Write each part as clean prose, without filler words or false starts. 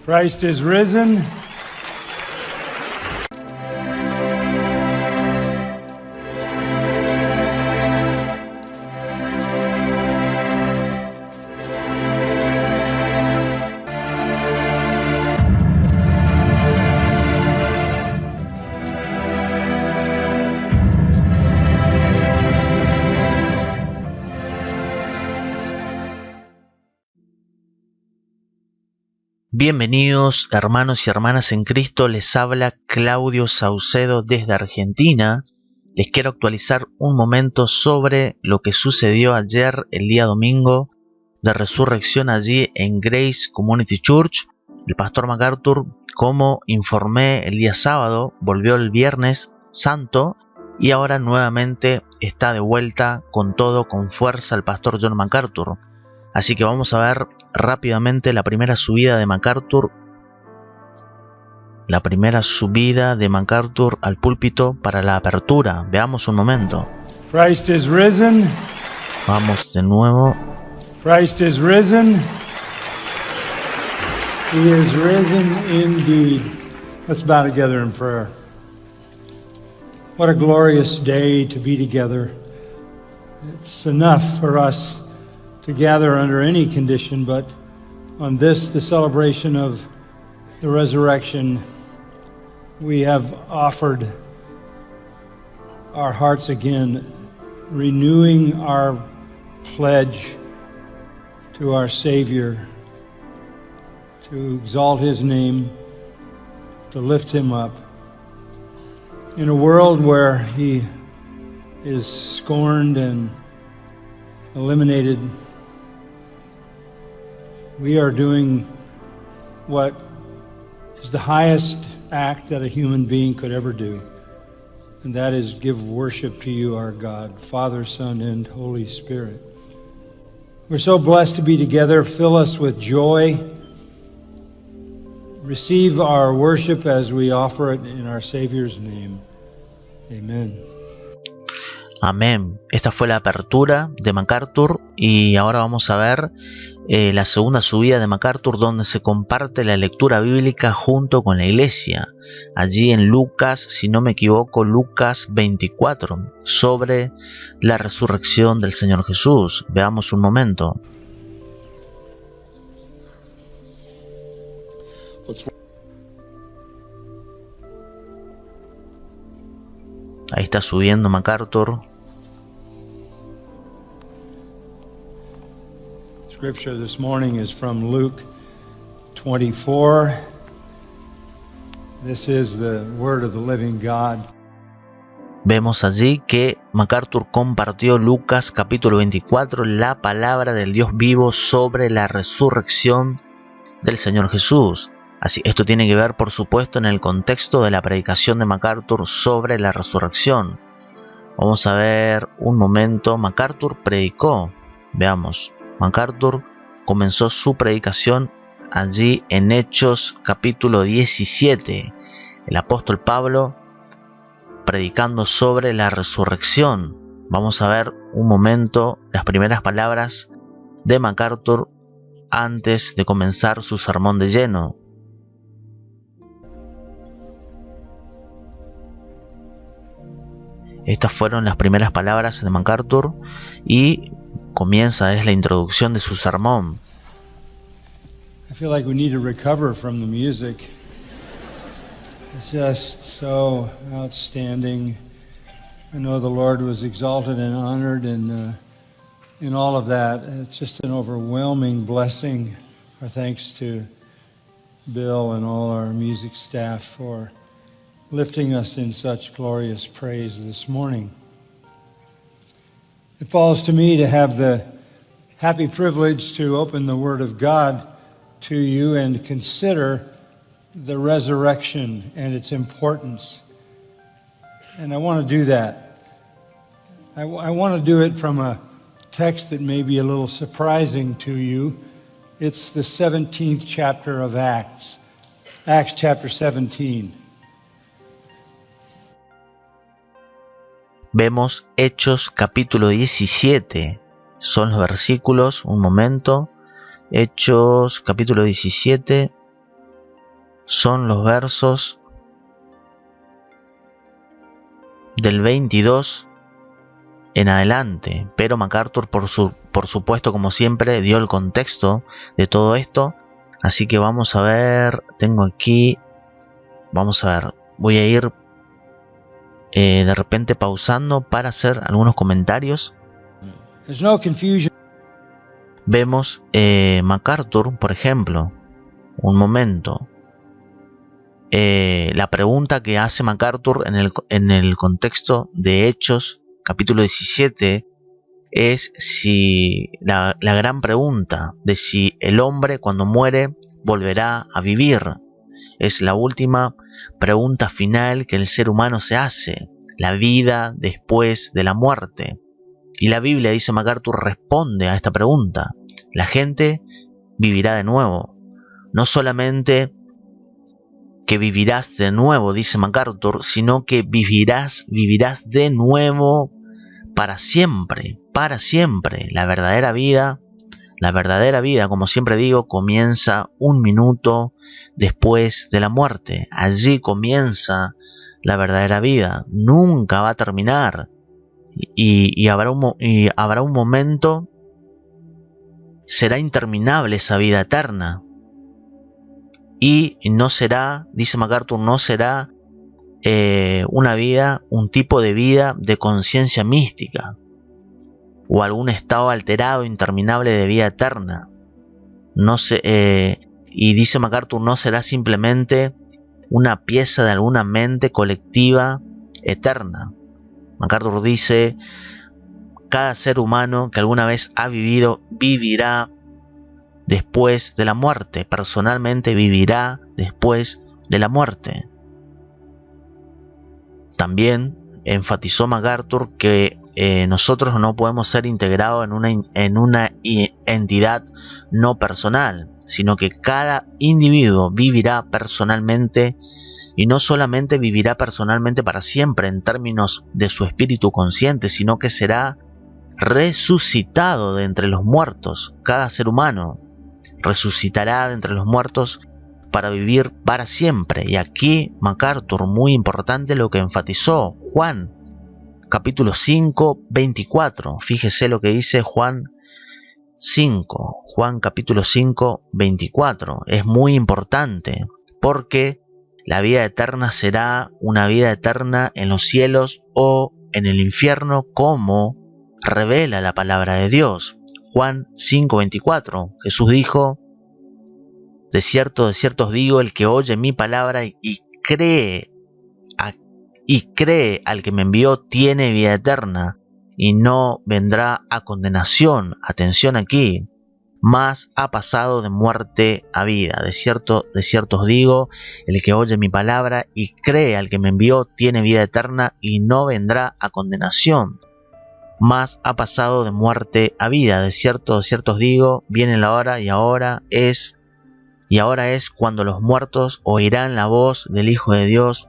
Christ is risen. Bienvenidos hermanos y hermanas en Cristo, les habla Claudio Saucedo desde Argentina. Les quiero actualizar un momento sobre lo que sucedió ayer, el día domingo, de resurrección allí en Grace Community Church. El pastor MacArthur, como informé el día sábado, volvió el viernes santo y ahora nuevamente está de vuelta con todo, con fuerza el pastor John MacArthur. Así que vamos a ver rápidamente la primera subida de MacArthur. La primera subida de MacArthur al púlpito para la apertura. Veamos un momento. Christ is risen. Vamos de nuevo. Christ is risen. He is risen indeed. Let's bow together in prayer. What a glorious day to be together. It's enough for us to gather under any condition, but on this, the celebration of the resurrection, we have offered our hearts again, renewing our pledge to our Savior, to exalt His name, to lift Him up. In a world where He is scorned and eliminated, we are doing what is the highest act that a human being could ever do, and that is give worship to you, our God, Father, Son, and Holy Spirit. We're so blessed to be together. Fill us with joy. Receive our worship as we offer it in our Savior's name. Amen. Amén. Esta fue la apertura de MacArthur y ahora vamos a ver la segunda subida de MacArthur, donde se comparte la lectura bíblica junto con la iglesia. Allí en Lucas, si no me equivoco, Lucas 24, sobre la resurrección del Señor Jesús. Veamos un momento. Ahí está subiendo MacArthur. Scripture this morning is from Luke 24. This is the word of the living God. Vemos allí que MacArthur compartió Lucas capítulo 24, la palabra del Dios vivo sobre la resurrección del Señor Jesús. Así, esto tiene que ver, por supuesto, en el contexto de la predicación de MacArthur sobre la resurrección. Vamos a ver un momento. MacArthur predicó. Veamos. MacArthur comenzó su predicación allí en Hechos capítulo 17. El apóstol Pablo predicando sobre la resurrección. Vamos a ver un momento las primeras palabras de MacArthur antes de comenzar su sermón de lleno. Estas fueron las primeras palabras de MacArthur y comienza la introducción de su sermón. I feel like we need to recover from the music. It's just so outstanding. I know the Lord was exalted and honored and in all of that. It's just an overwhelming blessing. Our thanks to Bill and all our music staff for lifting us in such glorious praise this morning. It falls to me to have the happy privilege to open the Word of God to you and consider the resurrection and its importance. And I want to do that. I want to do it from a text that may be a little surprising to you. It's the 17th chapter of Acts. Acts chapter 17. Vemos Hechos capítulo 17. Son los versículos, un momento. Hechos capítulo 17. son los versos del 22 en adelante, pero MacArthur por supuesto, como siempre, dio el contexto de todo esto. Así que vamos a ver, tengo aquí, vamos a ver, voy a ir de repente pausando para hacer algunos comentarios. There's no confusion. Vemos MacArthur, por ejemplo, un momento. La pregunta que hace MacArthur en el contexto de Hechos, capítulo 17, es si la gran pregunta de si el hombre cuando muere volverá a vivir. Es la última pregunta final que el ser humano se hace, la vida después de la muerte. Y la Biblia, dice MacArthur, responde a esta pregunta. La gente vivirá de nuevo. No solamente que vivirás de nuevo, dice MacArthur, sino que vivirás de nuevo para siempre, para siempre. La verdadera vida, como siempre digo, comienza un minuto después de la muerte. Allí comienza la verdadera vida. Nunca va a terminar. Y habrá un momento, será interminable esa vida eterna. Y no será, dice MacArthur, no será una vida, un tipo de vida de conciencia mística o algún estado alterado interminable de vida eterna. Y dice MacArthur, no será simplemente una pieza de alguna mente colectiva eterna. MacArthur dice, cada ser humano que alguna vez ha vivido vivirá después de la muerte, personalmente vivirá después de la muerte. También enfatizó MacArthur que nosotros no podemos ser integrados en una entidad no personal, sino que cada individuo vivirá personalmente, y no solamente vivirá personalmente para siempre en términos de su espíritu consciente, sino que será resucitado de entre los muertos. Cada ser humano resucitará de entre los muertos para vivir para siempre. Y aquí MacArthur, muy importante lo que enfatizó, Juan capítulo 5, 24. Fíjese lo que dice Juan capítulo 5, 24. Es muy importante porque la vida eterna será una vida eterna en los cielos o en el infierno, como revela la palabra de Dios. Juan 5, 24. Jesús dijo, de cierto os digo, el que oye mi palabra y cree al que me envió tiene vida eterna y no vendrá a condenación. Atención aquí, mas ha pasado de muerte a vida. De cierto os digo, el que oye mi palabra y cree al que me envió tiene vida eterna y no vendrá a condenación, mas ha pasado de muerte a vida. De cierto os digo, viene la hora y ahora es cuando los muertos oirán la voz del Hijo de Dios,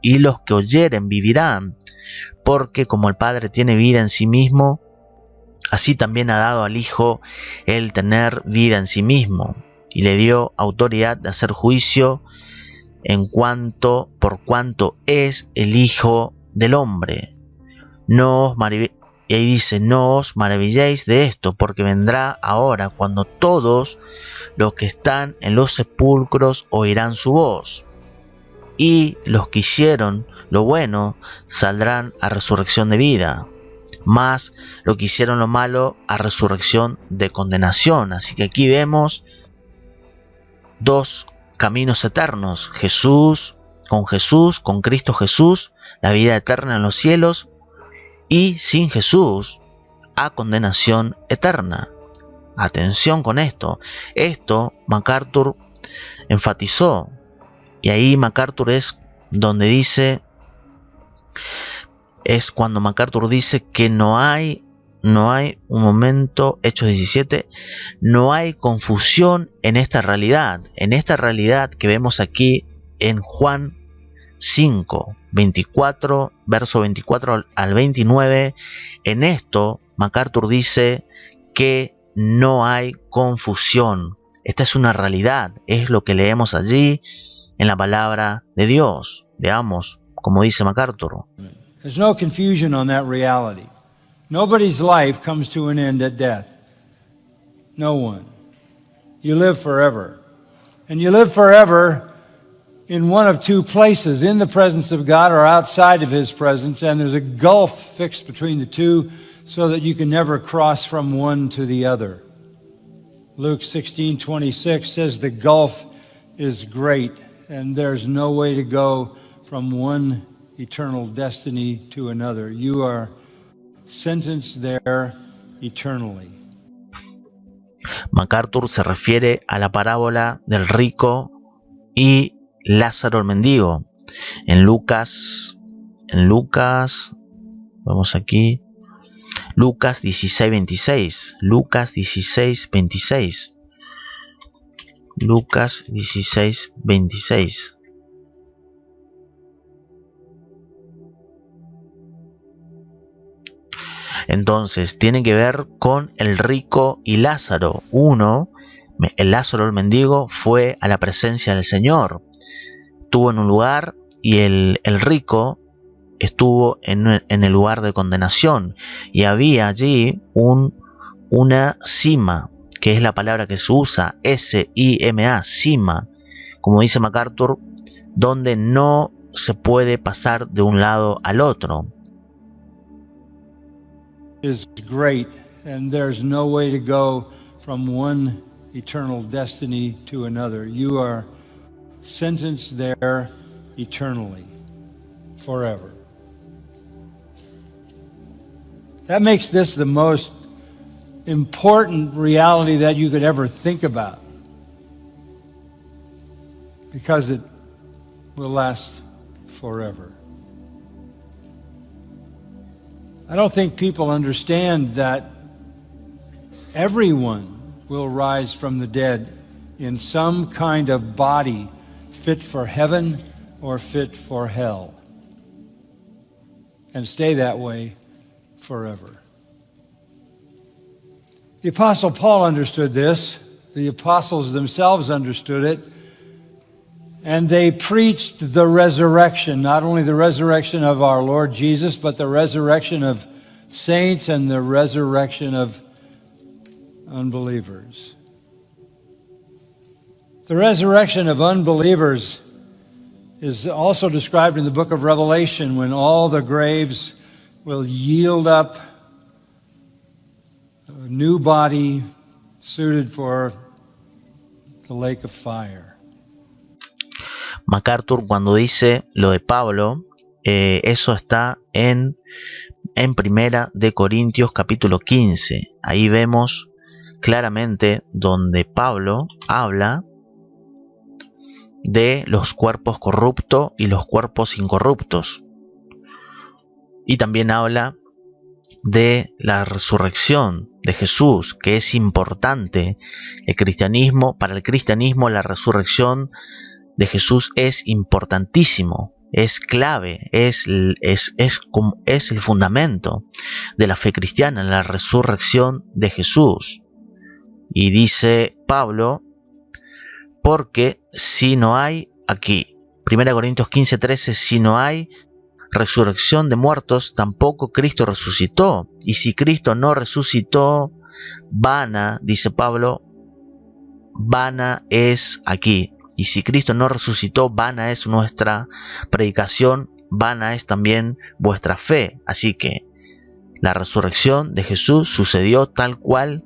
y los que oyeren vivirán, porque como el Padre tiene vida en sí mismo, así también ha dado al Hijo el tener vida en sí mismo, y le dio autoridad de hacer juicio por cuanto es el Hijo del Hombre. Y ahí dice, no os maravilléis de esto, porque vendrá ahora cuando todos los que están en los sepulcros oirán su voz, y los que hicieron lo bueno saldrán a resurrección de vida, mas los que hicieron lo malo a resurrección de condenación. Así que aquí vemos dos caminos eternos: con Cristo Jesús, la vida eterna en los cielos, y sin Jesús, a condenación eterna. Atención con esto. Esto MacArthur enfatizó. Y ahí MacArthur es cuando MacArthur dice que no hay un momento, Hechos 17, no hay confusión en esta realidad que vemos aquí en Juan 5, 24, verso 24 al 29. En esto MacArthur dice que no hay confusión. Esta es una realidad, es lo que leemos allí en la palabra de Dios. Veamos, como dice MacArthur. There's no confusion on that reality. Nobody's life comes to an end at death. No one. You live forever. And you live forever in one of two places, in the presence of God or outside of His presence, and there's a gulf fixed between the two so that you can never cross from one to the other. Luke 16:26 says the gulf is great, and there's no way to go from one eternal destiny to another. You are sentenced there eternally. MacArthur se refiere a la parábola del rico y Lázaro el mendigo. En Lucas, vamos aquí, Lucas 16:26. Lucas 16:26. Lucas 16:26. Entonces, tiene que ver con el rico y Lázaro. Uno, el Lázaro el mendigo, fue a la presencia del Señor. Estuvo en un lugar y el rico estuvo en el lugar de condenación. Y había allí una cima, que es la palabra que se usa, S-I-M-A, cima, como dice MacArthur, donde no se puede pasar de un lado al otro. Is great, and there's no way to go from one eternal destiny to another. You are sentenced there eternally, forever. That makes this the most important reality that you could ever think about, because it will last forever. I don't think people understand that everyone will rise from the dead in some kind of body fit for heaven or fit for hell, and stay that way forever. The Apostle Paul understood this. The apostles themselves understood it. And they preached the resurrection, not only the resurrection of our Lord Jesus, but the resurrection of saints and the resurrection of unbelievers. The resurrection of unbelievers is also described in the book of Revelation, when all the graves will yield up a new body suited for the lake of fire. MacArthur, cuando dice lo de Pablo, eso está en Primera de Corintios capítulo 15. Ahí vemos claramente donde Pablo habla de los cuerpos corruptos y los cuerpos incorruptos. Y también habla de la resurrección de Jesús, que es importante. Para el cristianismo la resurrección de Jesús es importantísimo, es clave, es el fundamento de la fe cristiana, la resurrección de Jesús. Y dice Pablo, porque si no hay aquí, 1 Corintios 15:13, si no hay resurrección de muertos, tampoco Cristo resucitó. Y si Cristo no resucitó, vana, dice Pablo, vana es aquí. Y si Cristo no resucitó, vana es nuestra predicación, vana es también vuestra fe. Así que la resurrección de Jesús sucedió tal cual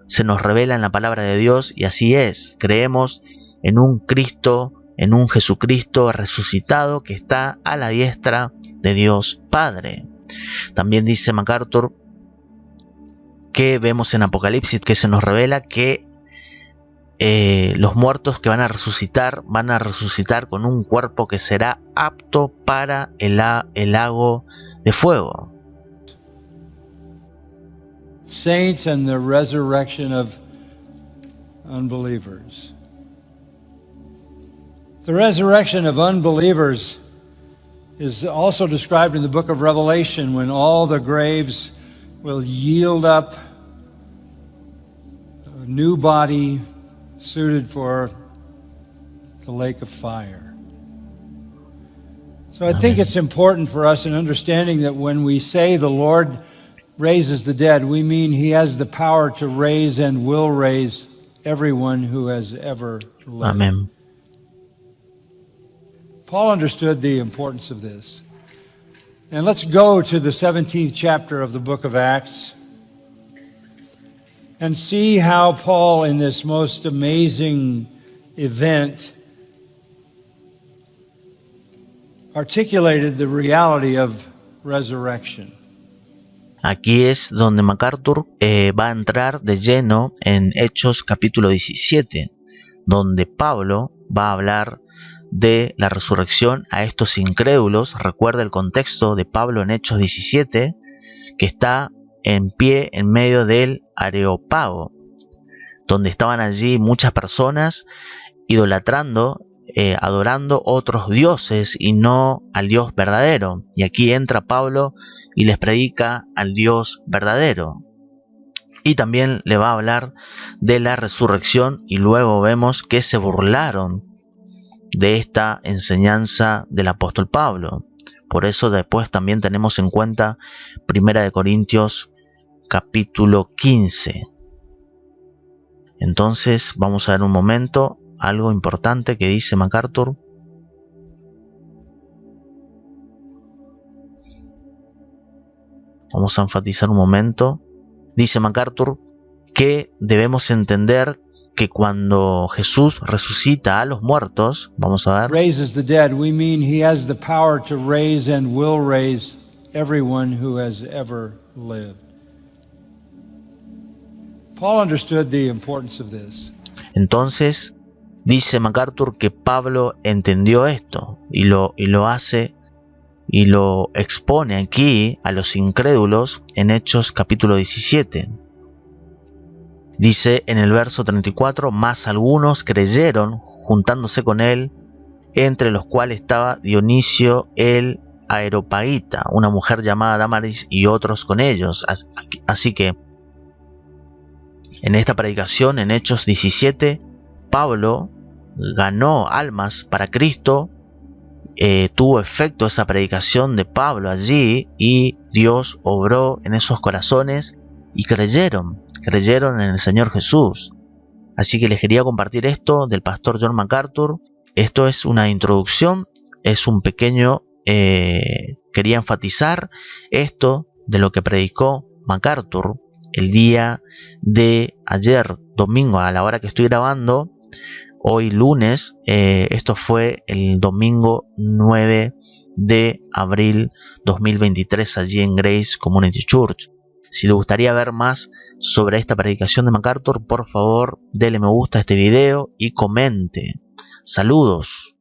se nos revela en la palabra de Dios, y así es. Creemos en un Cristo, en un Jesucristo resucitado que está a la diestra de Dios Padre. También dice MacArthur que vemos en Apocalipsis que se nos revela que los muertos que van a resucitar con un cuerpo que será apto para el lago de fuego. Saints and the resurrection of unbelievers. The resurrection of unbelievers is also described in the book of Revelation, when all the graves will yield up a new body suited for the lake of fire. So I think it's important for us in understanding that when we say the Lord raises the dead, we mean he has the power to raise and will raise everyone who has ever lived. Amén. Paul understood the importance of this. And let's go to the 17th chapter of the book of Acts and see how Paul, in this most amazing event, articulated the reality of resurrection. Aquí es donde MacArthur va a entrar de lleno en Hechos capítulo 17, donde Pablo va a hablar de la resurrección a estos incrédulos. Recuerda el contexto de Pablo en Hechos 17, que está en pie en medio del Areópago, donde estaban allí muchas personas idolatrando, adorando otros dioses y no al Dios verdadero. Y aquí entra Pablo y les predica al Dios verdadero. Y también le va a hablar de la resurrección, y luego vemos que se burlaron de esta enseñanza del apóstol Pablo. Por eso después también tenemos en cuenta 1 Corintios capítulo 15. Entonces vamos a ver un momento algo importante que dice MacArthur. Vamos a enfatizar un momento. Dice MacArthur que debemos entender que cuando Jesús resucita a los muertos, vamos a ver, Raises the dead, we mean he has the power to raise and will raise everyone who has ever lived. Paul understood the importance of this. entonces dice MacArthur que Pablo entendió esto y lo hace y lo expone aquí a los incrédulos en Hechos capítulo 17. Dice en el verso 34, más algunos creyeron juntándose con él, entre los cuales estaba Dionisio el Areopagita, una mujer llamada Damaris, y otros con ellos. Así que en esta predicación en Hechos 17, Pablo ganó almas para Cristo. Tuvo efecto esa predicación de Pablo allí, y Dios obró en esos corazones y creyeron en el Señor Jesús. Así que les quería compartir esto del pastor John MacArthur. Esto es una introducción, es un pequeño, quería enfatizar esto de lo que predicó MacArthur el día de ayer, domingo, a la hora que estoy grabando. Hoy lunes, esto fue el domingo 9 de abril 2023 allí en Grace Community Church. Si le gustaría ver más sobre esta predicación de MacArthur, por favor, dele me gusta a este video y comente. Saludos.